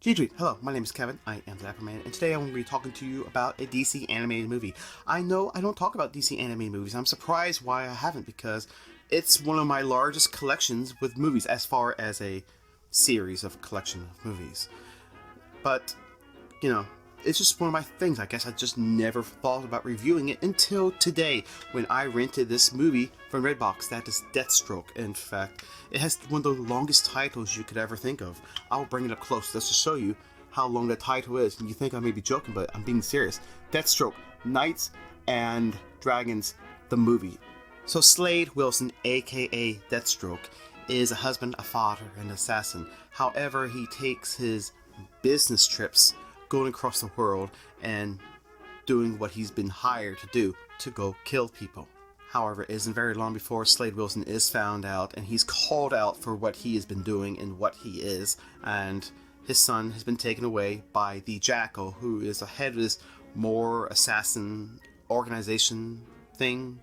GG, hello, my name is Kevin, I am the Dapper Man, and today I'm going to be talking to you about a DC animated movie. I know I don't talk about DC animated movies. I'm surprised why I haven't, because it's one of my largest collections with movies as far as a series of collection of movies. But, it's just one of my things. I guess I just never thought about reviewing it until today when I rented this movie from Redbox. That is Deathstroke. In fact, it has one of the longest titles you could ever think of. I'll bring it up close just to show you how long the title is. And you think I may be joking, but I'm being serious. Deathstroke, Knights and Dragons, the movie. So Slade Wilson, aka Deathstroke, is a husband, a father, and an assassin. However, he takes his business trips going across the world and doing what he's been hired to do, to go kill people. However, it isn't very long before Slade Wilson is found out and he's called out for what he has been doing and what he is, and his son has been taken away by the Jackal, who is the head of this more assassin organization thing.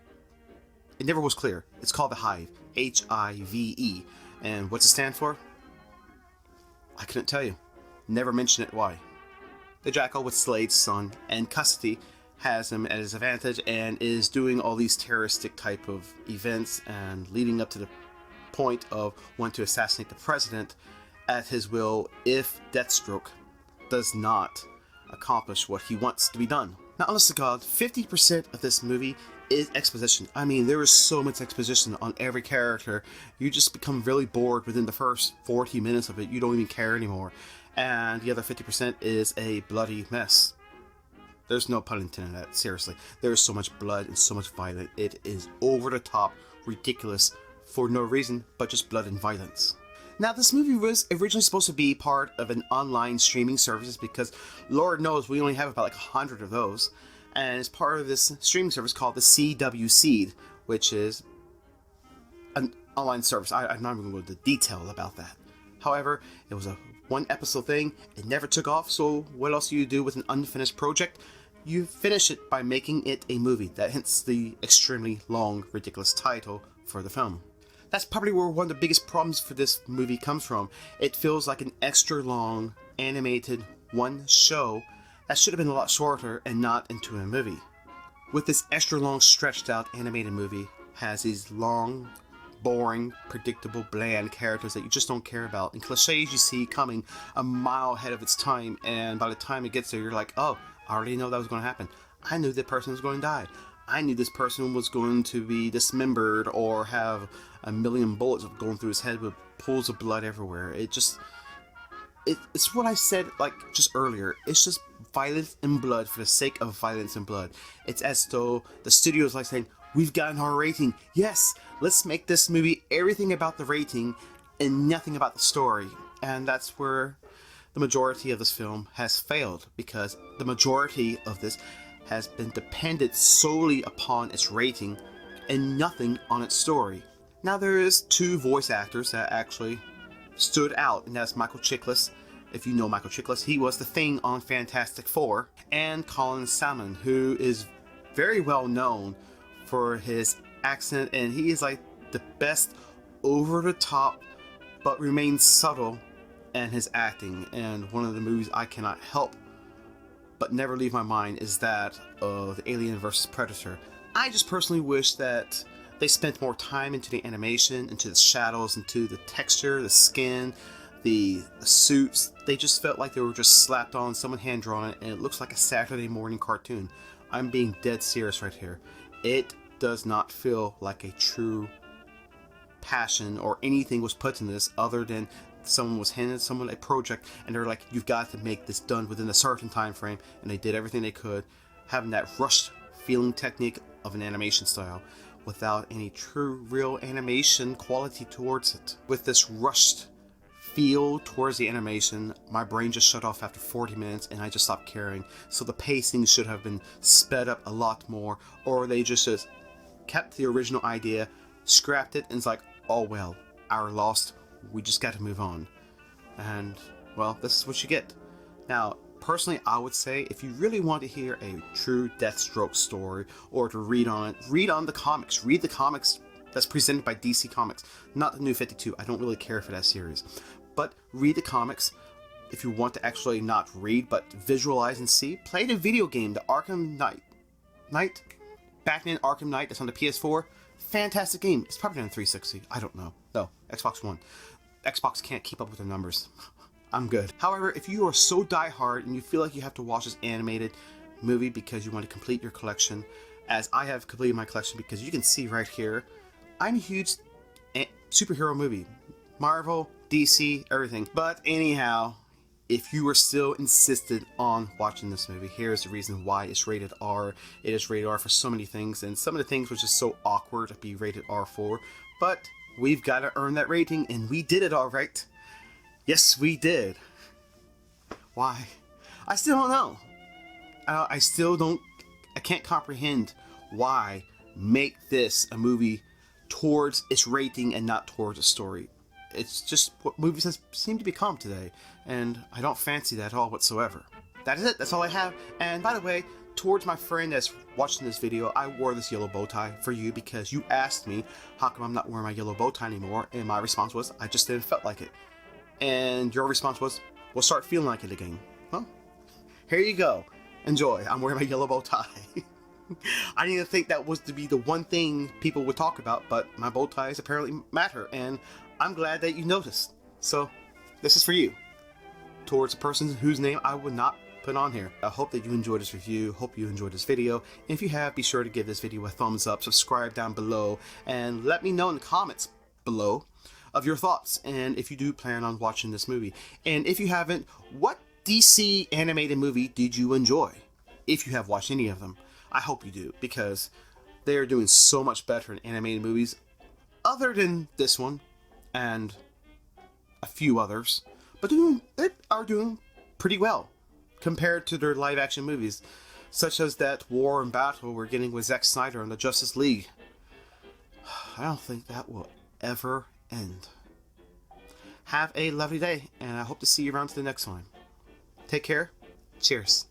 It never was clear. It's called the Hive, Hive, and what's it stand for? I couldn't tell you. Never mention it why. The Jackal, with Slade's son in custody, has him at his advantage and is doing all these terroristic type of events and leading up to the point of wanting to assassinate the president at his will if Deathstroke does not accomplish what he wants to be done. Now, honest to God, 50% of this movie is exposition. I mean, there is so much exposition on every character. You just become really bored within the first 40 minutes of it. You don't even care anymore. And the other 50% is a bloody mess. There's no pun intended in that, seriously. There is so much blood and so much violence. It is over the top, ridiculous, for no reason but just blood and violence. Now, this movie was originally supposed to be part of an online streaming service because Lord knows we only have about like 100 of those. And it's part of this streaming service called the CW Seed, which is an online service. I'm not even going to go into detail about that. However, it was a one episode thing. It never took off, so what else do you do with an unfinished project? You finish it by making it a movie. That hence the extremely long, ridiculous title for the film. That's probably where one of the biggest problems for this movie comes from. It feels like an extra long, animated one show that should have been a lot shorter and not into a movie. With this extra long, stretched out animated movie, has these long, boring, predictable, bland characters that you just don't care about, and cliches you see coming a mile ahead of its time, and by the time it gets there you're like, oh, I already know that was going to happen. I knew that person was going to die. I knew this person was going to be dismembered or have a million bullets going through his head with pools of blood everywhere. It's what I said like just earlier. It's just violence and blood for the sake of violence and blood. It's as though the studio is like saying, we've gotten our rating. Yes, let's make this movie everything about the rating and nothing about the story. And that's where the majority of this film has failed, because the majority of this has been dependent solely upon its rating and nothing on its story. Now, there is two voice actors that actually stood out, and that's Michael Chiklis. If you know Michael Chiklis, he was the Thing on Fantastic Four, and Colin Salmon, who is very well known for his accent, and he is like the best over the top but remains subtle in his acting. And one of the movies I cannot help but never leave my mind is that of the Alien vs. Predator. I just personally wish that they spent more time into the animation, into the shadows, into the texture, the skin, the suits. They just felt like they were just slapped on, someone hand drawn it, and it looks like a Saturday morning cartoon. I'm being dead serious right here. It does not feel like a true passion or anything was put in this, other than someone was handed someone a project and they're like, you've got to make this done within a certain time frame, and they did everything they could, having that rushed feeling technique of an animation style without any true real animation quality towards it. With this rushed feel towards the animation, my brain just shut off after 40 minutes and I just stopped caring. So the pacing should have been sped up a lot more, or they just kept the original idea, scrapped it, and it's like, oh well, our lost, we just got to move on. And well, this is what you get. Now, personally, I would say if you really want to hear a true Deathstroke story, or to read on it, read on the comics. Read the comics that's presented by DC Comics, not the New 52. I don't really care for that series. But read the comics if you want to actually not read but visualize and see, play the video game, the Arkham Knight, BECKMAN Arkham Knight. That's on the PS4. Fantastic game. It's probably on 360. I don't know. No, Xbox One. Xbox can't keep up with the numbers. I'm good. However, if you are so diehard and you feel like you have to watch this animated movie because you want to complete your collection, as I have completed my collection, because you can see right here, I'm a huge superhero movie. Marvel, DC, everything. But anyhow, if you are still insistent on watching this movie, here's the reason why it's rated R. It is rated R for so many things, and some of the things was just so awkward to be rated R for. But we've got to earn that rating, and we did it all right. Yes, we did. Why? I still don't know. I can't comprehend why make this a movie towards its rating and not towards a story. It's just what movies seem to become today, and I don't fancy that at all whatsoever. That is it. That's all I have. And by the way, towards my friend that's watching this video, I wore this yellow bow tie for you because you asked me how come I'm not wearing my yellow bow tie anymore, and my response was I just didn't felt like it. And your response was, we'll start feeling like it again. Well, here you go. Enjoy. I'm wearing my yellow bow tie. I didn't even think that was to be the one thing people would talk about, but my bow ties apparently matter, and I'm glad that you noticed. So, this is for you. Towards a person whose name I would not put on here. I hope that you enjoyed this review. Hope you enjoyed this video. And if you have, be sure to give this video a thumbs up, subscribe down below, and let me know in the comments below of your thoughts, and if you do plan on watching this movie. And if you haven't, what DC animated movie did you enjoy? If you have watched any of them, I hope you do, because they are doing so much better in animated movies, other than this one and a few others, but they are doing pretty well compared to their live action movies, such as that War and Battle we're getting with Zack Snyder and the Justice League. I don't think that will ever end. Have a lovely day, and I hope to see you around to the next one. Take care. Cheers.